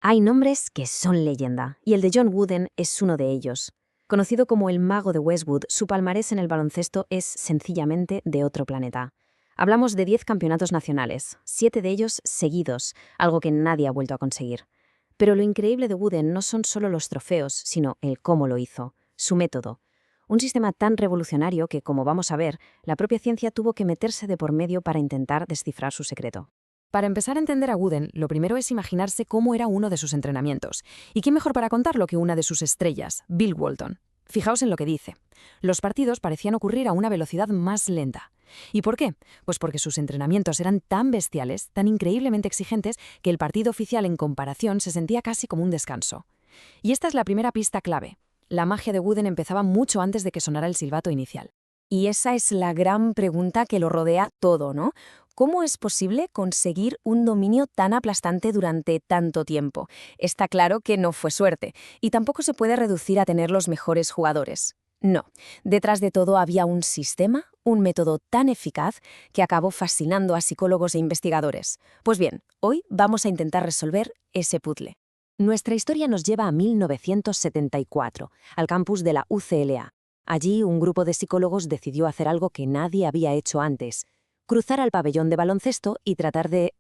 Hay nombres que son leyenda, y el de John Wooden es uno de ellos. Conocido como el mago de Westwood, su palmarés en el baloncesto es sencillamente de otro planeta. Hablamos de 10 campeonatos nacionales, 7 de ellos seguidos, algo que nadie ha vuelto a conseguir. Pero lo increíble de Wooden no son solo los trofeos, sino el cómo lo hizo, su método. Un sistema tan revolucionario que, como vamos a ver, la propia ciencia tuvo que meterse de por medio para intentar descifrar su secreto. Para empezar a entender a Wooden, lo primero es imaginarse cómo era uno de sus entrenamientos. ¿Y qué mejor para contarlo que una de sus estrellas, Bill Walton? Fijaos en lo que dice. Los partidos parecían ocurrir a una velocidad más lenta. ¿Y por qué? Pues porque sus entrenamientos eran tan bestiales, tan increíblemente exigentes, que el partido oficial en comparación se sentía casi como un descanso. Y esta es la primera pista clave. La magia de Wooden empezaba mucho antes de que sonara el silbato inicial. Y esa es la gran pregunta que lo rodea todo, ¿no? ¿Cómo es posible conseguir un dominio tan aplastante durante tanto tiempo? Está claro que no fue suerte, y tampoco se puede reducir a tener los mejores jugadores. No, detrás de todo había un sistema, un método tan eficaz que acabó fascinando a psicólogos e investigadores. Pues bien, hoy vamos a intentar resolver ese puzzle. Nuestra historia nos lleva a 1974, al campus de la UCLA. Allí, un grupo de psicólogos decidió hacer algo que nadie había hecho antes: cruzar al pabellón de baloncesto y tratar de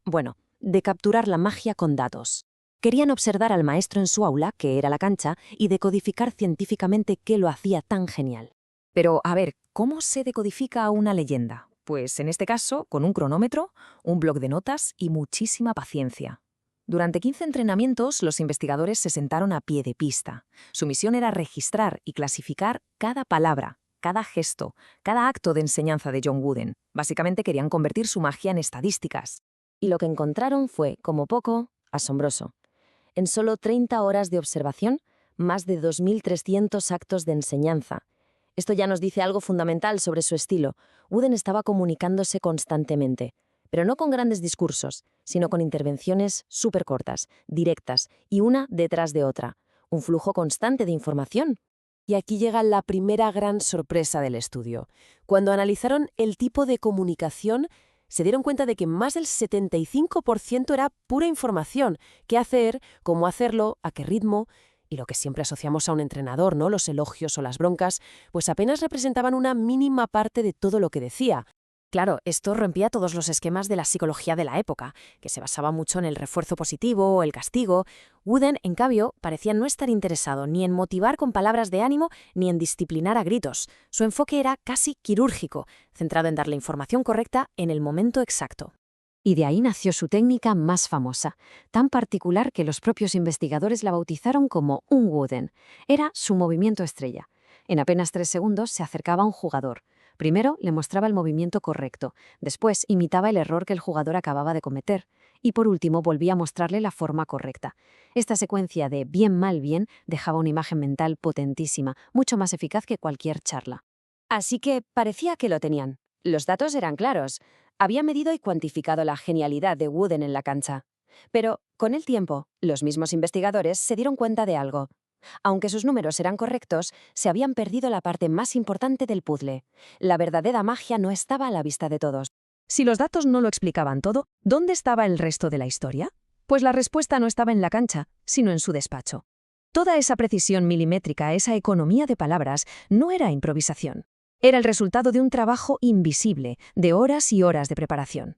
capturar la magia con datos. Querían observar al maestro en su aula, que era la cancha, y decodificar científicamente qué lo hacía tan genial. Pero, a ver, ¿cómo se decodifica una leyenda? Pues en este caso, con un cronómetro, un bloc de notas y muchísima paciencia. Durante 15 entrenamientos, los investigadores se sentaron a pie de pista. Su misión era registrar y clasificar cada palabra, cada gesto, cada acto de enseñanza de John Wooden. Básicamente querían convertir su magia en estadísticas. Y lo que encontraron fue, como poco, asombroso. En solo 30 horas de observación, más de 2.300 actos de enseñanza. Esto ya nos dice algo fundamental sobre su estilo. Wooden estaba comunicándose constantemente, pero no con grandes discursos, sino con intervenciones súper cortas, directas, y una detrás de otra. Un flujo constante de información. Y aquí llega la primera gran sorpresa del estudio. Cuando analizaron el tipo de comunicación, se dieron cuenta de que más del 75% era pura información. ¿Qué hacer? ¿Cómo hacerlo? ¿A qué ritmo? Y lo que siempre asociamos a un entrenador, ¿no? Los elogios o las broncas, pues apenas representaban una mínima parte de todo lo que decía. Claro, esto rompía todos los esquemas de la psicología de la época, que se basaba mucho en el refuerzo positivo o el castigo. Wooden, en cambio, parecía no estar interesado ni en motivar con palabras de ánimo ni en disciplinar a gritos. Su enfoque era casi quirúrgico, centrado en dar la información correcta en el momento exacto. Y de ahí nació su técnica más famosa, tan particular que los propios investigadores la bautizaron como un Wooden. Era su movimiento estrella. En apenas 3 segundos se acercaba a un jugador. Primero le mostraba el movimiento correcto, después imitaba el error que el jugador acababa de cometer, y por último volvía a mostrarle la forma correcta. Esta secuencia de bien, mal, bien dejaba una imagen mental potentísima, mucho más eficaz que cualquier charla. Así que parecía que lo tenían. Los datos eran claros. Había medido y cuantificado la genialidad de Wooden en la cancha. Pero, con el tiempo, los mismos investigadores se dieron cuenta de algo. Aunque sus números eran correctos, se habían perdido la parte más importante del puzzle. La verdadera magia no estaba a la vista de todos. Si los datos no lo explicaban todo, ¿dónde estaba el resto de la historia? Pues la respuesta no estaba en la cancha, sino en su despacho. Toda esa precisión milimétrica, esa economía de palabras, no era improvisación. Era el resultado de un trabajo invisible, de horas y horas de preparación.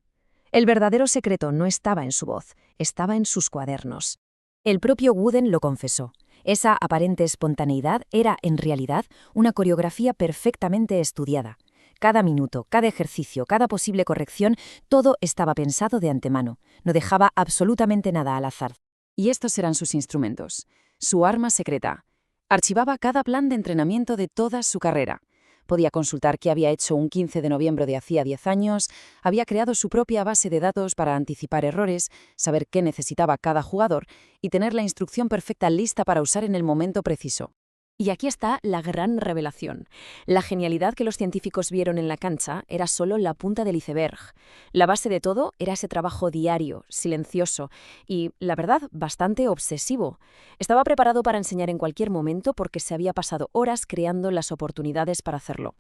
El verdadero secreto no estaba en su voz, estaba en sus cuadernos. El propio Wooden lo confesó. Esa aparente espontaneidad era, en realidad, una coreografía perfectamente estudiada. Cada minuto, cada ejercicio, cada posible corrección, todo estaba pensado de antemano. No dejaba absolutamente nada al azar. Y estos eran sus instrumentos, su arma secreta. Archivaba cada plan de entrenamiento de toda su carrera. Podía consultar qué había hecho un 15 de noviembre de hacía 10 años, había creado su propia base de datos para anticipar errores, saber qué necesitaba cada jugador y tener la instrucción perfecta lista para usar en el momento preciso. Y aquí está la gran revelación. La genialidad que los científicos vieron en la cancha era solo la punta del iceberg. La base de todo era ese trabajo diario, silencioso y, la verdad, bastante obsesivo. Estaba preparado para enseñar en cualquier momento porque se había pasado horas creando las oportunidades para hacerlo.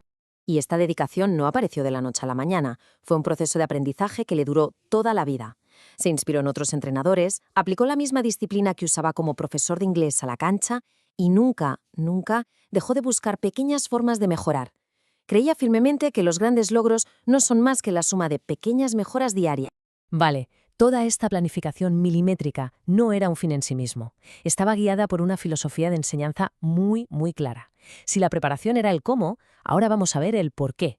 Y esta dedicación no apareció de la noche a la mañana. Fue un proceso de aprendizaje que le duró toda la vida. Se inspiró en otros entrenadores, aplicó la misma disciplina que usaba como profesor de inglés a la cancha y nunca dejó de buscar pequeñas formas de mejorar. Creía firmemente que los grandes logros no son más que la suma de pequeñas mejoras diarias. Vale, toda esta planificación milimétrica no era un fin en sí mismo. Estaba guiada por una filosofía de enseñanza muy clara. Si la preparación era el cómo, ahora vamos a ver el por qué.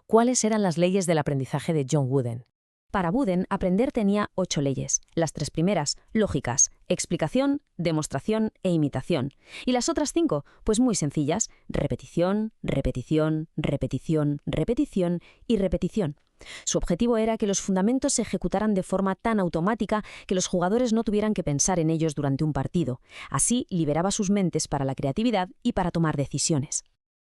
¿Cuáles eran las leyes del aprendizaje de John Wooden? Para Wooden, aprender tenía 8 leyes. Las 3 primeras, lógicas, explicación, demostración e imitación. Y las otras 5, pues muy sencillas, repetición, repetición, repetición, repetición y repetición. Su objetivo era que los fundamentos se ejecutaran de forma tan automática que los jugadores no tuvieran que pensar en ellos durante un partido. Así liberaba sus mentes para la creatividad y para tomar decisiones.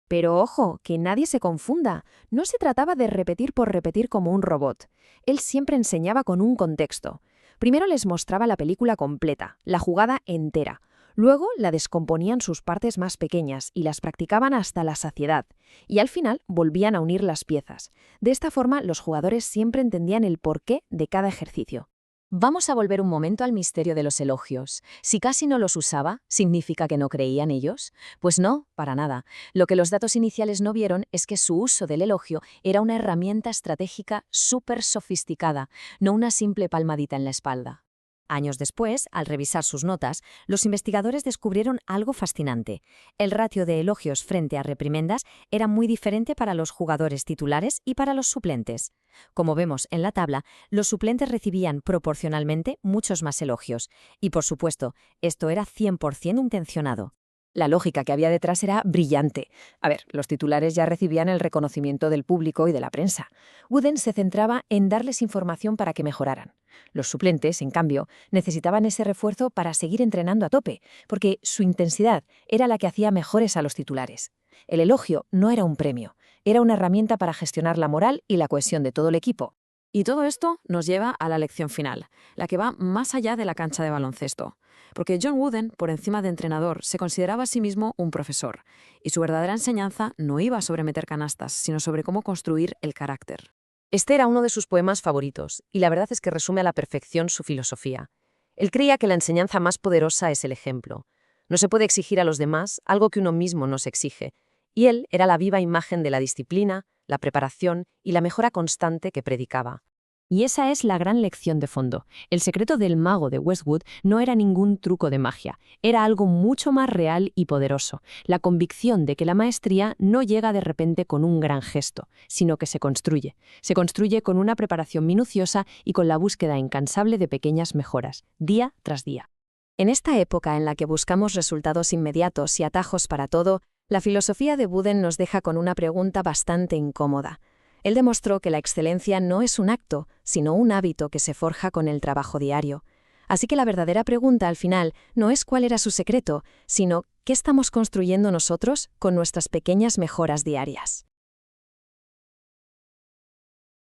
Pero ojo, que nadie se confunda. No se trataba de repetir por repetir como un robot. Él siempre enseñaba con un contexto. Primero les mostraba la película completa, la jugada entera. Luego la descomponían sus partes más pequeñas y las practicaban hasta la saciedad. Y al final volvían a unir las piezas. De esta forma, los jugadores siempre entendían el porqué de cada ejercicio. Vamos a volver un momento al misterio de los elogios. Si casi no los usaba, ¿significa que no creía en ellos? Pues no, para nada. Lo que los datos iniciales no vieron es que su uso del elogio era una herramienta estratégica súper sofisticada, no una simple palmadita en la espalda. Años después, al revisar sus notas, los investigadores descubrieron algo fascinante. El ratio de elogios frente a reprimendas era muy diferente para los jugadores titulares y para los suplentes. Como vemos en la tabla, los suplentes recibían proporcionalmente muchos más elogios. Y por supuesto, esto era 100% intencionado. La lógica que había detrás era brillante. A ver, los titulares ya recibían el reconocimiento del público y de la prensa. Wooden se centraba en darles información para que mejoraran. Los suplentes, en cambio, necesitaban ese refuerzo para seguir entrenando a tope, porque su intensidad era la que hacía mejores a los titulares. El elogio no era un premio, era una herramienta para gestionar la moral y la cohesión de todo el equipo. Y todo esto nos lleva a la lección final, la que va más allá de la cancha de baloncesto. Porque John Wooden, por encima de entrenador, se consideraba a sí mismo un profesor, y su verdadera enseñanza no iba sobre meter canastas, sino sobre cómo construir el carácter. Este era uno de sus poemas favoritos, y la verdad es que resume a la perfección su filosofía. Él creía que la enseñanza más poderosa es el ejemplo. No se puede exigir a los demás algo que uno mismo no se exige, y él era la viva imagen de la disciplina, la preparación y la mejora constante que predicaba. Y esa es la gran lección de fondo. El secreto del mago de Westwood no era ningún truco de magia, era algo mucho más real y poderoso, la convicción de que la maestría no llega de repente con un gran gesto, sino que se construye. Se construye con una preparación minuciosa y con la búsqueda incansable de pequeñas mejoras, día tras día. En esta época en la que buscamos resultados inmediatos y atajos para todo, la filosofía de Wooden nos deja con una pregunta bastante incómoda. Él demostró que la excelencia no es un acto, sino un hábito que se forja con el trabajo diario. Así que la verdadera pregunta al final no es cuál era su secreto, sino qué estamos construyendo nosotros con nuestras pequeñas mejoras diarias.